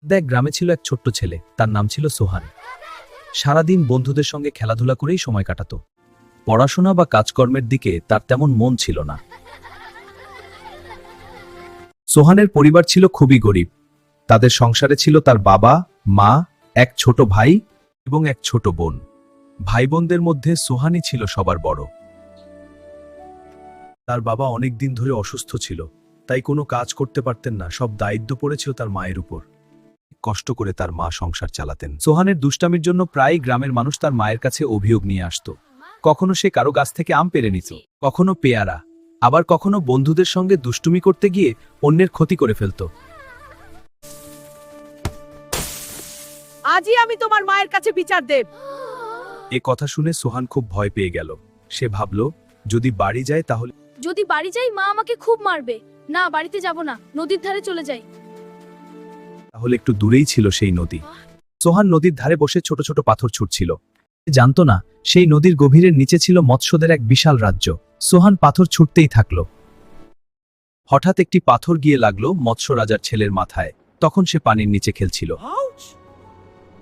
দেখ, গ্রামে ছিল এক ছোট্ট ছেলে, তার নাম ছিল সোহান। সারাদিন বন্ধুদের সঙ্গে খেলাধুলা করেই সময় কাটাতো। পড়াশোনা বা কাজকর্মের দিকে তার তেমন মন ছিল না। সোহানের পরিবার ছিল খুবই গরিব। তাদের সংসারে ছিল তার বাবা, মা, এক ছোট ভাই এবং এক ছোট বোন। ভাই বোনদের মধ্যে সোহানই ছিল সবার বড়। তার বাবা অনেক দিন ধরে অসুস্থ ছিল, তাই কোনো কাজ করতে পারতেন না। সব দায়িত্ব পড়েছিল তার মায়ের উপর। কষ্ট করে তার মা সংসার চালাতেন। সোহানের দুষ্টামির জন্য প্রায় গ্রামের মানুষ তার মায়ের কাছে অভিযোগ নিয়ে আসতো। কখনো সে কারো গাছ থেকে আম পেড়ে নিত, কখনো পেয়ারা, আবার কখনো বন্ধুদের সঙ্গে দুষ্টুমি করতে গিয়ে অন্যের ক্ষতি করে ফেলত। আজই আমি তোমার মায়ের কাছে বিচার দেব। এ কথা শুনে সোহান খুব ভয় পেয়ে গেল। সে ভাবল, যদি বাড়ি যায় তাহলে যদি বাড়ি যাই মা আমাকে খুব মারবে। না, বাড়িতে যাব না, নদীর ধারে চলে যাই। একটু দূরেই ছিল সেই নদী। সোহান নদীর ধারে বসে ছোট ছোট পাথর ছুটছিল। সে জানত না, সেই নদীর গভীরের নিচে ছিল মৎস্যদের এক বিশাল রাজ্য। সোহান পাথর ছুটতেই থাকল। হঠাৎ একটি পাথর গিয়ে লাগলো মৎস্য রাজার ছেলের মাথায়। তখন সে পানির নিচে খেলছিল।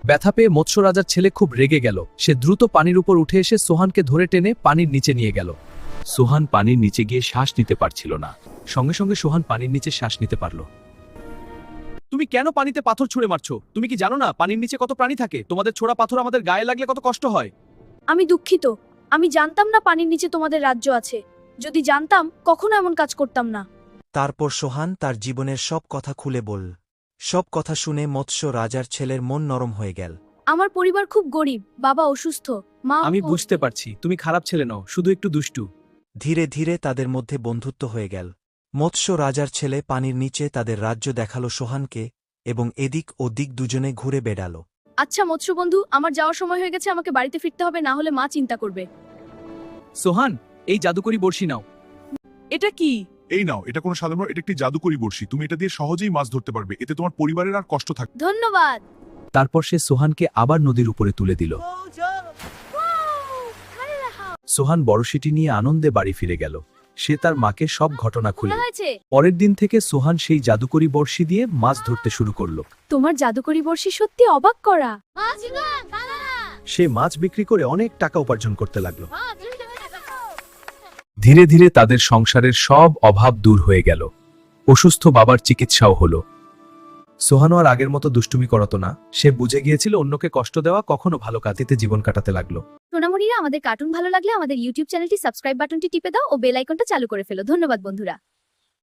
ব্যথা পেয়ে মৎস্য রাজার ছেলে খুব রেগে গেল। সে দ্রুত পানির উপর উঠে এসে সোহানকে ধরে টেনে পানির নিচে নিয়ে গেল। সোহান পানির নিচে গিয়ে শ্বাস নিতে পারছিল না। সঙ্গে সঙ্গে সোহান পানির নিচে শ্বাস নিতে পারল। তুমি কেন পানিতে পাথর ছুঁড়ে মারছো? তুমি কি জানো না পানির নিচে কত প্রাণী থাকে? তোমাদের ছোড়া পাথর আমাদের গায়ে লাগলে কত কষ্ট হয়। আমি দুঃখিত, আমি জানতাম না পানির নিচে তোমাদের রাজ্য আছে। যদি জানতাম কখনো এমন কাজ করতাম না। তারপর সোহান তার জীবনের সব কথা খুলে বলল। সব কথা শুনে মৎস্য রাজার ছেলের মন নরম হয়ে গেল। আমার পরিবার খুব গরিব, বাবা অসুস্থ, মা আমি বুঝতে পারছি তুমি খারাপ ছেলে নও, শুধু একটু দুষ্টু। ধীরে ধীরে তাদের মধ্যে বন্ধুত্ব হয়ে গেল। মৎস্য রাজার ছেলে পানির নিচে তাদের রাজ্য দেখালো সোহানকে, এবং এদিক ও দিক দুজনে ঘুরে বেড়াল। আচ্ছা মৎস্য বন্ধু, আমার যাওয়ার সময় হয়ে গেছে, আমাকে বাড়িতে ফিরতে হবে, না হলে মা চিন্তা করবে। সোহান, এই জাদুকরি বড়শি নাও। এটা কি? এই নাও, এটা কোনো সাধারণ, এটা একটি জাদুকরি বড়শি। তুমি এটা দিয়ে সহজেই মাছ ধরতে পারবে। এতে তোমার পরিবারের আর কষ্ট থাকবে। ধন্যবাদ। তারপর সে সোহানকে আবার নদীর উপরে তুলে দিল। সোহান বড়শিটি নিয়ে আনন্দে বাড়ি ফিরে গেল। সে তার মাকে সব ঘটনা খুলে। হয়েছে। পরের দিন থেকে সোহান সেই জাদুকরি বড়শি দিয়ে মাছ ধরতে শুরু করলো। তোমার জাদুকরি বর্ষি সত্যি অবাক করা। সে মাছ বিক্রি করে অনেক টাকা উপার্জন করতে লাগলো। ধীরে ধীরে তাদের সংসারের সব অভাব দূর হয়ে গেল। অসুস্থ বাবার চিকিৎসাও হলো। সোহানও আর আগের মতো দুষ্টুমি করত না। সে বুঝে গিয়েছিল অন্যকে কষ্ট দেওয়া কখনো ভালো কাজে জীবন কাটাতে লাগলো। সোনামণিরা, আমাদের কার্টুন ভালো লাগলে আমাদের ইউটিউব চ্যানেলটি সাবস্ক্রাইব বাটনটি টিপে দাও ও বেল আইকনটা চালু করে ফেলো। ধন্যবাদ বন্ধুরা।